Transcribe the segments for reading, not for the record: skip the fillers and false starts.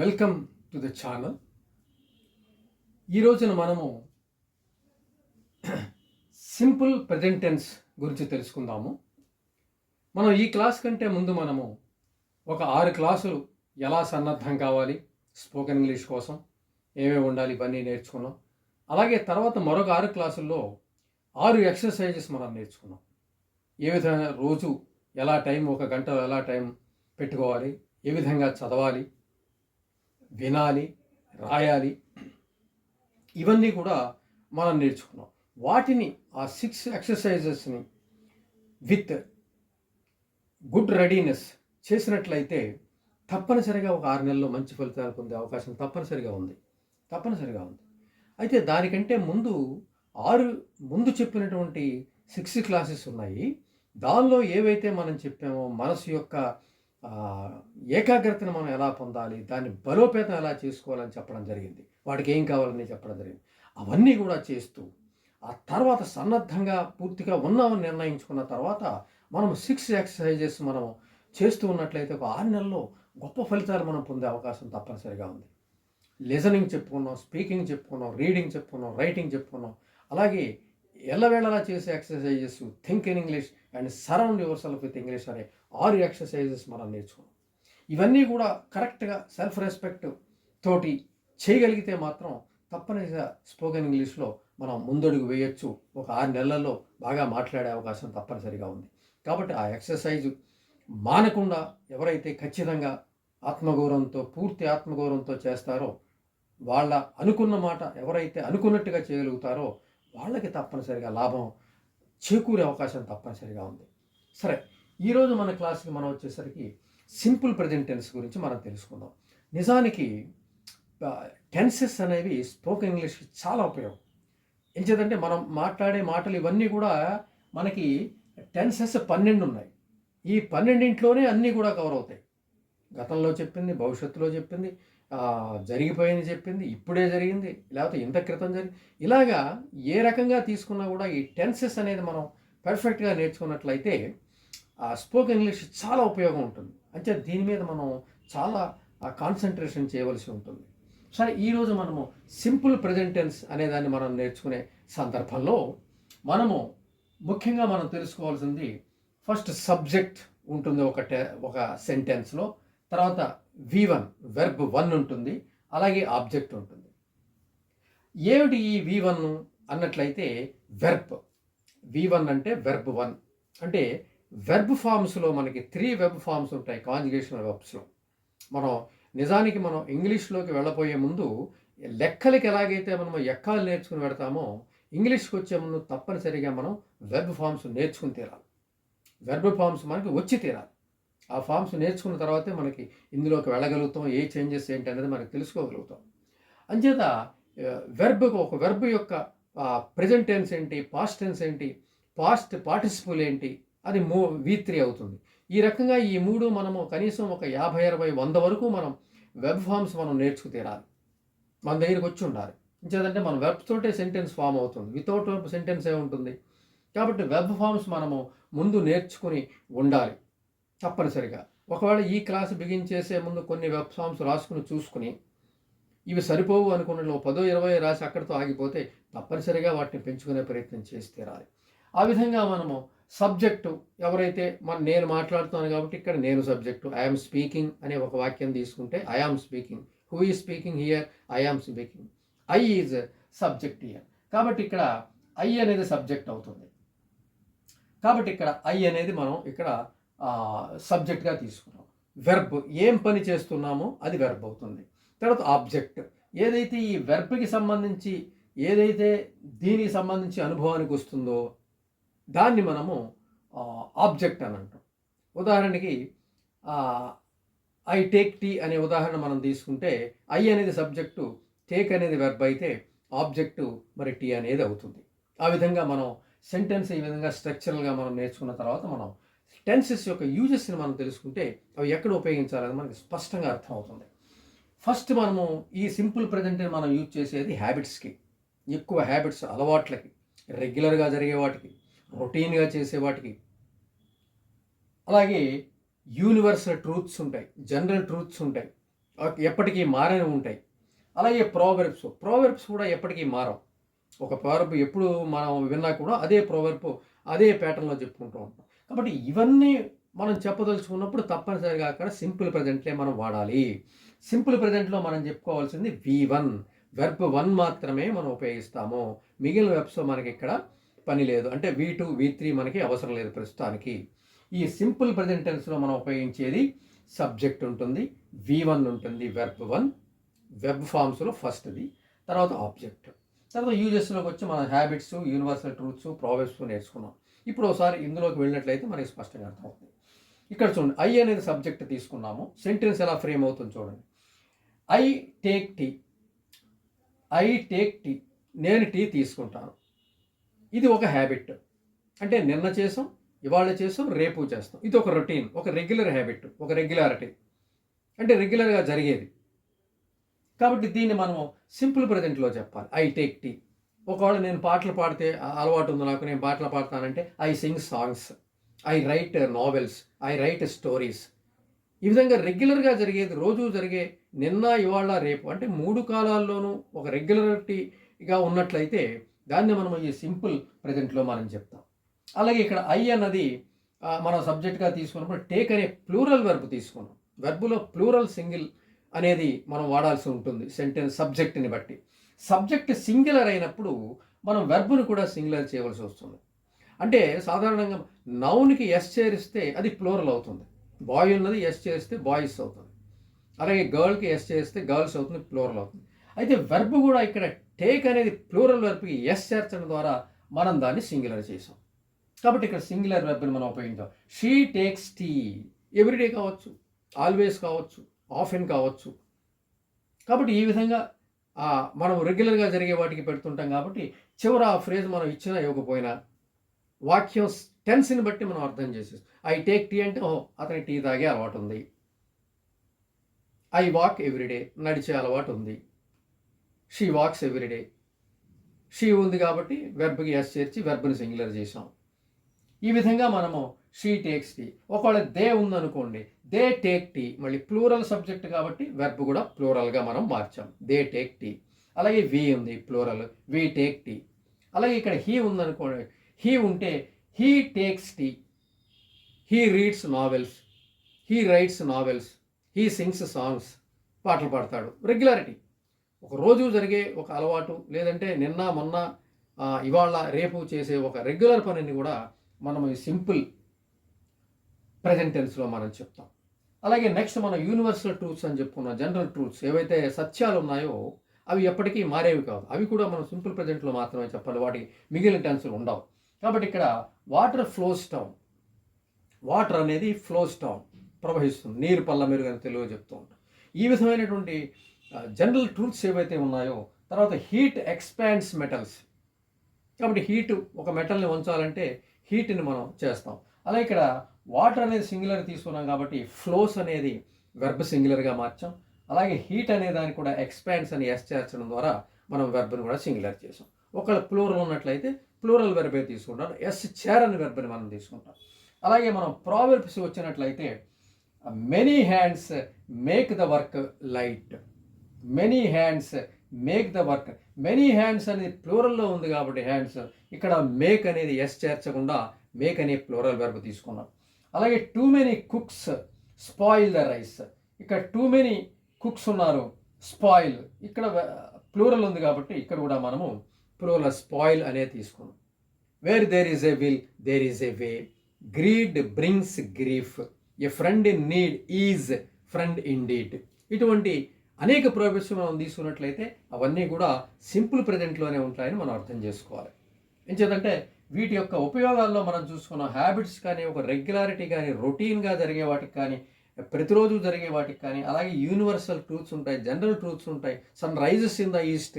Welcome to the channel. ఈ రోజున మనము సింపుల్ ప్రెజెంట్ టెన్స్ గురించి తెలుసుకుందాము. మనం ఈ క్లాస్ కంటే ముందు మనము ఒక 6 క్లాసులు ఎలా సన్నద్ధం కావాలి, స్పోకెన్ ఇంగ్లీష్ కోసం ఏమేమి ఉండాలి ఇవన్నీ నేర్చుకున్నాం. అలాగే తర్వాత మరొక 6 క్లాసుల్లో 6 ఎక్సర్సైజెస్ మనం నేర్చుకున్నాం. ఏ విధంగా రోజు ఎలా టైం, ఒక గంటలో ఎలా టైం పెట్టుకోవాలి, ఏ విధంగా చదవాలి, వినాలి, రాయాలి, ఇవన్నీ కూడా మనం నేర్చుకున్నాం. వాటిని ఆ 6 ఎక్సర్సైజెస్ని విత్ గుడ్ రెడీనెస్ చేసినట్లయితే తప్పనిసరిగా ఒక 6 నెలల్లో మంచి ఫలితాలు పొందే అవకాశం తప్పనిసరిగా ఉంది. అయితే దానికంటే ముందు చెప్పినటువంటి 6 క్లాసెస్ ఉన్నాయి. దానిలో ఏవైతే మనం చెప్పామో మనసు యొక్క ఏకాగ్రతను మనం ఎలా పొందాలి, దాన్ని బలోపేతం ఎలా చేసుకోవాలని చెప్పడం జరిగింది. వాటికి ఏం కావాలని చెప్పడం జరిగింది. అవన్నీ కూడా చేస్తూ ఆ తర్వాత సన్నద్ధంగా పూర్తిగా ఉన్నామని నిర్ణయించుకున్న తర్వాత మనం 6 ఎక్సర్సైజెస్ మనం చేస్తూ ఉన్నట్లయితే ఒక 6 నెలల్లో గొప్ప ఫలితాలు మనం పొందే అవకాశం తప్పనిసరిగా ఉంది. లిజనింగ్ చెప్పుకున్నాం, స్పీకింగ్ చెప్పుకున్నాం, రీడింగ్ చెప్పుకున్నాం, రైటింగ్ చెప్పుకున్నాం. అలాగే ఎల్లవేళలా చేసే exercises think in English and surround your self with English అనే 6 ఎక్సర్సైజెస్ మనం నేర్చుకున్నాం. ఇవన్నీ కూడా కరెక్ట్గా సెల్ఫ్ రెస్పెక్ట్ తోటి చేయగలిగితే మాత్రం తప్పనిసరిగా స్పోకెన్ ఇంగ్లీష్లో మనం ముందడుగు వేయొచ్చు. ఒక 6 నెలల్లో బాగా మాట్లాడే అవకాశం తప్పనిసరిగా ఉంది. కాబట్టి ఆ ఎక్సర్సైజ్ మానకుండా ఎవరైతే ఖచ్చితంగా పూర్తి ఆత్మగౌరవంతో చేస్తారో, వాళ్ళ అనుకున్న మాట ఎవరైతే అనుకున్నట్టుగా చేయగలుగుతారో వాళ్ళకి తప్పనిసరిగా లాభం చేకూరే అవకాశం తప్పనిసరిగా ఉంది. సరే, ఈరోజు మన క్లాస్కి మనం వచ్చేసరికి సింపుల్ ప్రెజెంట్ టెన్స్ గురించి మనం తెలుసుకుందాం. నిజానికి టెన్సెస్ అనేవి స్పోకెన్ ఇంగ్లీష్కి చాలా ఉపయోగం. ఎంచేదంటే మనం మాట్లాడే మాటలు ఇవన్నీ కూడా మనకి టెన్సెస్ 12 ఉన్నాయి. ఈ 12 అన్నీ కూడా కవర్ అవుతాయి. గతంలో చెప్పింది, భవిష్యత్తులో చెప్పింది, జరిగిపోయింది చెప్పింది, ఇప్పుడే జరిగింది, లేకపోతే ఇంత క్రితం జరిగింది, ఇలాగా ఏ రకంగా తీసుకున్నా కూడా ఈ టెన్సెస్ అనేది మనం పర్ఫెక్ట్గా నేర్చుకున్నట్లయితే స్పోకెన్ ఇంగ్లీష్ చాలా ఉపయోగం ఉంటుంది. అంటే దీని మీద మనం చాలా కాన్సన్ట్రేషన్ చేయవలసి ఉంటుంది. సరే, ఈరోజు మనము సింపుల్ ప్రెజెంట్ టెన్స్ అనేదాన్ని మనం నేర్చుకునే సందర్భంలో ముఖ్యంగా మనం తెలుసుకోవాల్సింది ఫస్ట్ సబ్జెక్ట్ ఉంటుంది ఒక సెంటెన్స్లో. తర్వాత V1 వెర్బ్ 1 ఉంటుంది, అలాగే ఆబ్జెక్ట్ ఉంటుంది. ఏమిటి ఈ V1 అన్నట్లయితే వెర్బ్. V1 అంటే వెర్బ్ 1 అంటే వెర్బ్ ఫామ్స్లో మనకి 3 వెర్బ్ ఫామ్స్ ఉంటాయి కాంజుగేషన్ వెర్బ్స్లో. నిజానికి మనం ఇంగ్లీష్లోకి వెళ్ళబోయే ముందు లెక్కలకి ఎలాగైతే మనం ఎక్కాలు నేర్చుకుని పెడతామో, ఇంగ్లీష్కి వచ్చే ముందు తప్పనిసరిగా మనం వెర్బ్ ఫామ్స్ నేర్చుకుని తీరాలి. వెర్బ్ ఫామ్స్ మనకి వచ్చి తీరాలి. ఆ ఫామ్స్ నేర్చుకున్న తర్వాతే మనకి ఇందులోకి వెళ్ళగలుగుతాం, ఏ చేంజెస్ ఏంటి అనేది మనకి తెలుసుకోగలుగుతాం. అంచేత ఒక వెర్బ్ యొక్క ప్రెజెంట్ టెన్స్ ఏంటి, పాస్ట్ టెన్స్ ఏంటి, పాస్ట్ పార్టిసిపుల్ ఏంటి, అది V3 అవుతుంది. ఈ రకంగా ఈ 3 మనము కనీసం ఒక 50, 60, 100 వరకు మనం వెబ్ ఫామ్స్ మనం నేర్చుకు తీరాలి. మన దగ్గరికి వచ్చి ఉండాలి. ఇంచేదంటే మన వెబ్ తోటే సెంటెన్స్ ఫామ్ అవుతుంది, వితౌట్ వెబ్ సెంటెన్స్ ఉంటుంది. కాబట్టి వెబ్ ఫామ్స్ మనము ముందు నేర్చుకుని ఉండాలి తప్పనిసరిగా. ఒకవేళ ఈ క్లాస్ బిగిన్ చేసే ముందు కొన్ని వెబ్ ఫామ్స్ రాసుకుని చూసుకుని ఇవి సరిపోవు అనుకున్న 10, 20 రాసి అక్కడితో ఆగిపోతే తప్పనిసరిగా వాటిని పెంచుకునే ప్రయత్నం చేసి తీరాలి. ఆ విధంగా మనము సబ్జెక్టు ఎవరైతే నేను మాట్లాడుతున్నాను కాబట్టి ఇక్కడ నేను సబ్జెక్టు, ఐఆమ్ స్పీకింగ్ అనే ఒక వాక్యం తీసుకుంటే I am speaking, who is speaking here, I am speaking, I is subject here. కాబట్టి ఇక్కడ ఐ అనేది సబ్జెక్ట్ అవుతుంది. కాబట్టి ఇక్కడ ఐ అనేది మనం ఇక్కడ సబ్జెక్ట్గా తీసుకున్నాం. వెర్బ్ ఏం పని చేస్తున్నామో అది వెర్బ్ అవుతుంది. తర్వాత ఆబ్జెక్ట్ ఏదైతే ఈ వెర్బ్కి సంబంధించి దీనికి సంబంధించి అనుభవానికి వస్తుందో దాన్ని మనము ఆబ్జెక్ట్ అని అంటాం. ఉదాహరణకి ఐ టేక్ టీ అనే ఉదాహరణ మనం తీసుకుంటే ఐ అనేది సబ్జెక్టు, టేక్ అనేది వెర్బ్ అయితే ఆబ్జెక్టు మరి టీ అనేది అవుతుంది. ఆ విధంగా మనం సెంటెన్స్ ఈ విధంగా స్ట్రక్చరల్గా మనం నేర్చుకున్న తర్వాత మనం టెన్సెస్ యొక్క యూజెస్ని మనం తెలుసుకుంటే అవి ఎక్కడ ఉపయోగించాలని మనకి స్పష్టంగా అర్థమవుతుంది. ఫస్ట్ మనము ఈ సింపుల్ ప్రెజెంట్ మనం యూజ్ చేసేది హ్యాబిట్స్కి, ఎక్కువ హ్యాబిట్స్, అలవాట్లకి, రెగ్యులర్గా జరిగే వాటికి, రొటీన్గా చేసే వాటికి. అలాగే యూనివర్సల్ ట్రూత్స్ ఉంటాయి, జనరల్ ట్రూత్స్ ఉంటాయి. ఎప్పటికీ మారని ఉంటాయి. అలాగే ప్రోవెర్బ్స్ కూడా ఎప్పటికీ మారవు. ఒక ప్రోవర్బ్ ఎప్పుడు మనం విన్నా కూడా అదే ప్రోవర్బ్ అదే ప్యాటర్న్లో చెప్పుకుంటూ ఉంటాం. కాబట్టి ఇవన్నీ మనం చెప్పదలుచుకున్నప్పుడు తప్పనిసరిగా అక్కడ సింపుల్ ప్రెజెంట్లే మనం వాడాలి. సింపుల్ ప్రెజెంట్లో మనం చెప్పుకోవాల్సింది V1 వెర్బ్ 1 మాత్రమే మనం ఉపయోగిస్తాము. మిగిలిన వెర్బ్స్ మనకి ఇక్కడ పని లేదు. అంటే V2 V3 మనకి అవసరం లేదు ప్రస్తుతానికి. ఈ సింపుల్ ప్రెజెంట్ టెన్స్లో మనం ఉపయోగించేది సబ్జెక్ట్ ఉంటుంది, V1 ఉంటుంది వెర్బ్ 1, వెబ్ ఫామ్స్లో ఫస్ట్ది, తర్వాత ఆబ్జెక్ట్, తర్వాత యూజెస్లోకి వచ్చి మన హ్యాబిట్స్, యూనివర్సల్ ట్రూత్స్, ప్రావెబ్స్ నేర్చుకున్నాం. ఇప్పుడు ఒకసారి ఇందులోకి వెళ్ళినట్లయితే మనకి స్పష్టంగా అర్థమవుతుంది. ఇక్కడ చూడండి, ఐ అనేది సబ్జెక్ట్ తీసుకున్నాము. సెంటెన్స్ ఎలా ఫ్రేమ్ అవుతుంది చూడండి. I take tea, I take tea, నేను టీ తీసుకుంటాను. ఇది ఒక హ్యాబిట్. అంటే నిన్న చేసాం, ఇవాళ చేసాం, రేపు చేస్తాం. ఇది ఒక రొటీన్, ఒక రెగ్యులర్ హ్యాబిట్, ఒక రెగ్యులారిటీ, అంటే రెగ్యులర్గా జరిగేది. కాబట్టి దీన్ని మనం సింపుల్ ప్రజెంట్లో చెప్పాలి. I take tea. ఒకవేళ నేను పాటలు పాడితే అలవాటు ఉంది నాకు, నేను పాటలు పాడతానంటే I sing songs, I write novels, I write stories. ఈ విధంగా రెగ్యులర్గా జరిగేది, రోజు జరిగే, నిన్న ఇవాళ రేపు, అంటే 3 కాలాల్లోనూ ఒక రెగ్యులరిటీగా ఉన్నట్లయితే దాన్ని మనం ఈ సింపుల్ ప్రజెంట్లో మనం చెప్తాం. అలాగే ఇక్కడ ఐ అన్నది మనం సబ్జెక్ట్గా తీసుకున్నప్పుడు టేక్ అనే ప్లూరల్ వెర్బ్ తీసుకున్నాం. వెర్బులో ప్లూరల్ సింగిల్ అనేది మనం వాడాల్సి ఉంటుంది సెంటెన్స్ సబ్జెక్ట్ని బట్టి. సబ్జెక్ట్ సింగులర్ అయినప్పుడు మనం వెర్బ్ను కూడా సింగులర్ చేయవలసి వస్తుంది. అంటే సాధారణంగా నౌన్కి ఎస్ చేరిస్తే అది ప్లూరల్ అవుతుంది. బాయ్ ఉన్నది ఎస్ చేస్తే బాయ్స్ అవుతుంది. అలాగే గర్ల్కి ఎస్ చేస్తే గర్ల్స్ అవుతుంది, ప్లూరల్ అవుతుంది. అయితే వెర్బ్ కూడా ఇక్కడ టేక్ అనేది ప్లూరల్ వెర్బ్కి ఎస్ చేర్చడం ద్వారా మనం దాన్ని సింగులర్ చేసాం. కాబట్టి ఇక్కడ సింగులర్ వెర్బ్ని మనం ఉపయోగించాం. షీ టేక్స్ టీ, ఎవ్రీడే కావచ్చు, ఆల్వేస్ కావచ్చు, ఆఫెన్ కావచ్చు. కాబట్టి ఈ విధంగా మనం రెగ్యులర్గా జరిగే వాటికి పెడుతుంటాం. కాబట్టి చివర ఆ ఫ్రేజ్ మనం ఇచ్చినా ఇవ్వకపోయినా వాక్యం టెన్స్ని బట్టి మనం అర్థం చేసేస్తాం. ఐ టేక్ టీ అంటే అతనికి టీ తాగే అలవాటు ఉంది. ఐ వాక్ ఎవ్రీడే, నడిచే అలవాటు ఉంది. షీ వాక్స్ ఎవ్రీడే, షీ ఉంది కాబట్టి వెర్బ్కి ఎస్ చేర్చి వెర్బ్ని సింగులర్ చేసాం. ఈ విధంగా మనము షీ టేక్స్ టీ. ఒకవేళ దే ఉందనుకోండి, దే టేక్ టీ, మళ్ళీ ప్లూరల్ సబ్జెక్ట్ కాబట్టి వెర్బ్ కూడా ప్లూరల్గా మనం మార్చాం, దే టేక్ టీ. అలాగే వి ఉంది ప్లూరల్, వి టేక్ టీ. అలాగే ఇక్కడ హీ ఉందనుకోండి, హీ ఉంటే he takes tea, he reads novels, he writes novels, he sings songs, పాటలు పాడతాడు. రెగ్యులారిటీ, ఒక రోజు జరిగే ఒక అలవాటు, లేదంటే నిన్న మొన్న ఇవాళ రేపు చేసే ఒక రెగ్యులర్ పనిని కూడా మనం ఈ సింపుల్ ప్రెజెంట్ టెన్స్లో మనం చెప్తాం. అలాగే నెక్స్ట్ మనం యూనివర్సల్ ట్రూత్స్ అని చెప్పుకున్నాం. జనరల్ ట్రూత్స్ ఏవైతే సత్యాలు ఉన్నాయో అవి ఎప్పటికీ మారేవి కాదు. అవి కూడా మనం సింపుల్ ప్రెజెంట్లో మాత్రమే చెప్పాలి, వాటికి మిగిలిన టెన్స్లు ఉండవు. కాబట్టి ఇక్కడ వాటర్ ఫ్లోస్ డౌన్, వాటర్ అనేది ఫ్లోస్ డౌన్, ప్రవహిస్తుంది, నీరు పల్ల మెరుగు అని తెలుగు చెప్తూ ఉంటాం. ఈ విధమైనటువంటి జనరల్ ట్రూత్స్ ఏవైతే ఉన్నాయో. తర్వాత హీట్ ఎక్స్పాండ్స్ మెటల్స్. కాబట్టి హీటు ఒక మెటల్ని ఉంచాలంటే హీట్ని మనం చేస్తాం. అలాగే ఇక్కడ వాటర్ అనేది సింగులర్ తీసుకున్నాం కాబట్టి ఫ్లోస్ అనేది వెర్బ్ సింగులర్గా మార్చాం. అలాగే హీట్ అనే దానికి కూడా ఎక్స్పాండ్స్ అని ఎస్ చేర్చడం ద్వారా మనం వెర్బ్ని కూడా సింగులర్ చేసాం. ఒకవేళ ప్లూరల్ ఉన్నట్లయితే ప్లూరల్ వెర్బే తీసుకుంటాం, ఎస్ చేరని వెర్బ్ని మనం తీసుకుంటాం. అలాగే మనం ప్రావెర్బ్స్ వచ్చినట్లయితే many hands make the work light, many hands make the work. Many hands అనేది ప్లూరల్లో ఉంది కాబట్టి హ్యాండ్స్, ఇక్కడ మేక్ అనేది ఎస్ చేర్చకుండా మేక్ అనే ప్లూరల్ వెర్బ్ తీసుకున్నాం. అలాగే too many cooks spoil the rice, ఇక్కడ టూ మెనీ కుక్స్ ఉన్నారు, స్పాయిల్ ఇక్కడ ప్లూరల్ ఉంది కాబట్టి ఇక్కడ కూడా మనము ప్లూరల్ స్పాయిల్ అనేది తీసుకున్నాం. Where there is a will there is a way, greed brings grief, a friend in need is friend in deed. ఇటువంటి అనేక ప్రోవర్బ్స్ మనం తీసుకున్నట్లయితే అవన్నీ కూడా సింపుల్ ప్రెజెంట్లోనే ఉంటాయని మనం అర్థం చేసుకోవాలి. ఎంచేతంటే వీటి యొక్క ఉపయోగాల్లో మనం చూసుకున్న హ్యాబిట్స్ కానీ, ఒక రెగ్యులారిటీ కానీ, రొటీన్గా జరిగే వాటికి కానీ, ప్రతిరోజు జరిగే వాటికి కానీ, అలాగే యూనివర్సల్ ట్రూత్స్ ఉంటాయి, జనరల్ ట్రూత్స్ ఉంటాయి. Sun rises in the east,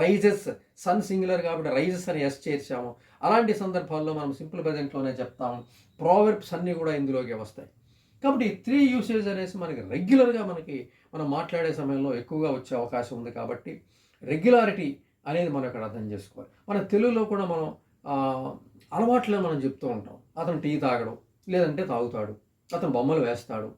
rises, sun singular కాబట్టి రైజెస్ అని ఎస్ చేర్చాము. అలాంటి సందర్భాల్లో మనం సింపుల్ ప్రెజెంట్లోనే చెప్తాము. ప్రోవర్బ్స్ అన్నీ కూడా ఇందులోకి వస్తాయి. కాబట్టి 3 యూసేజ్ అనేసి మనకి రెగ్యులర్గా మనం మాట్లాడే సమయంలో ఎక్కువగా వచ్చే అవకాశం ఉంది. కాబట్టి రెగ్యులారిటీ అనేది మనం ఇక్కడ అర్థం చేసుకోవాలి. మన తెలుగులో కూడా మనం అలవాట్లను మనం చెప్తూ ఉంటాం. అతను టీ తాగడు, లేదంటే తాగుతాడు, అతను బొమ్మలు వేస్తాడు,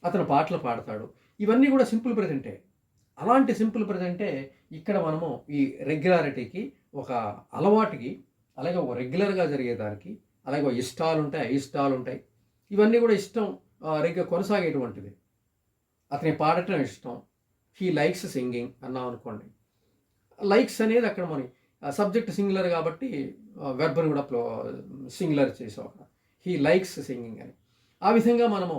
అతను పాటలు పాడతాడు. ఇవన్నీ కూడా సింపుల్ ప్రెజెంటే. అలాంటి సింపుల్ ప్రెజెంటే ఇక్కడ మనము ఈ రెగ్యులారిటీకి, ఒక అలవాటుకి, అలాగే ఒక రెగ్యులర్గా జరిగేదానికి, అలాగే ఒక ఇష్టాలుంటాయి, అయిష్టాలుంటాయి. ఇవన్నీ కూడా ఇష్టం కొనసాగేటువంటిది. అతని పాడటం ఇష్టం. హీ లైక్స్ సింగింగ్ అన్నాం అనుకోండి. లైక్స్ అనేది అక్కడ మన సబ్జెక్ట్ సింగులర్ కాబట్టి వెర్బ్ని కూడా సింగులర్ చేసాం అక్కడ. హీ లైక్స్ సింగింగ్ అని. ఆ విధంగా మనము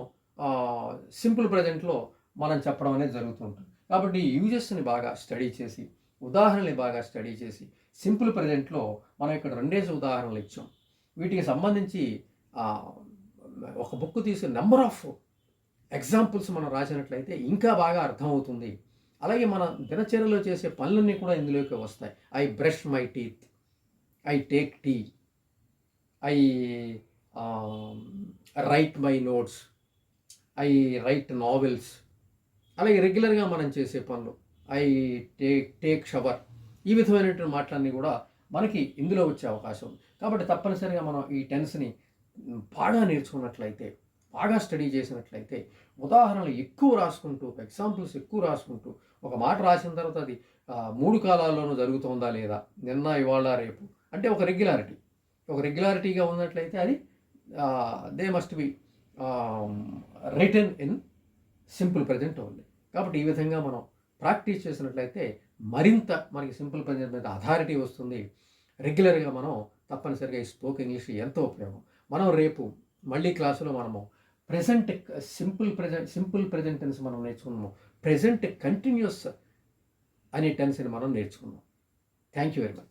సింపుల్ ప్రజెంట్లో మనం చెప్పడం అనేది జరుగుతూ ఉంటుంది. కాబట్టి ఈ యూజెస్ని బాగా స్టడీ చేసి, ఉదాహరణలు బాగా స్టడీ చేసి, సింపుల్ ప్రజెంట్లో మనం ఇక్కడ 2 ఉదాహరణలు ఇచ్చాం. వీటికి సంబంధించి ఒక బుక్ తీసి నెంబర్ ఆఫ్ ఎగ్జాంపుల్స్ మనం రాసినట్లయితే ఇంకా బాగా అర్థమవుతుంది. అలాగే మన దినచర్యలో చేసే పనులన్నీ కూడా ఇందులోకి వస్తాయి. I brush my teeth, I take tea, I write my notes, I write novels. అలాగే రెగ్యులర్గా మనం చేసే పనులు, ఐ టేక్ షవర్. ఈ విధమైనటువంటి మాటలన్నీ కూడా మనకి ఇందులో వచ్చే అవకాశం ఉంది. కాబట్టి తప్పనిసరిగా మనం ఈ టెన్స్ని బాగా నేర్చుకున్నట్లయితే, బాగా స్టడీ చేసినట్లయితే, ఉదాహరణలు ఎక్కువ రాసుకుంటూ, ఎగ్జాంపుల్స్ ఎక్కువ రాసుకుంటూ, ఒక మాట రాసిన తర్వాత అది 3 కాలాల్లోనూ జరుగుతుందా లేదా, నిన్న ఇవాళ రేపు అంటే ఒక రెగ్యులారిటీగా ఉన్నట్లయితే అది they must be written in simple present only. కాబట్టి ఈ విధంగా మనం ప్రాక్టీస్ చేసినట్లయితే మరింత మనకి సింపుల్ ప్రజెంట్ మీద అథారిటీ వస్తుంది. రెగ్యులర్గా మనం తప్పనిసరిగా ఈ స్పోక్ ఇంగ్లీష్ ఎంతో ఉపయోగం. మనం రేపు మళ్ళీ క్లాసులో మనము సింపుల్ ప్రెజెంట్ టెన్స్ మనం నేర్చుకున్నాము. ప్రెజెంట్ కంటిన్యూస్ అనే టెన్స్ని మనం నేర్చుకున్నాం. Thank you very much.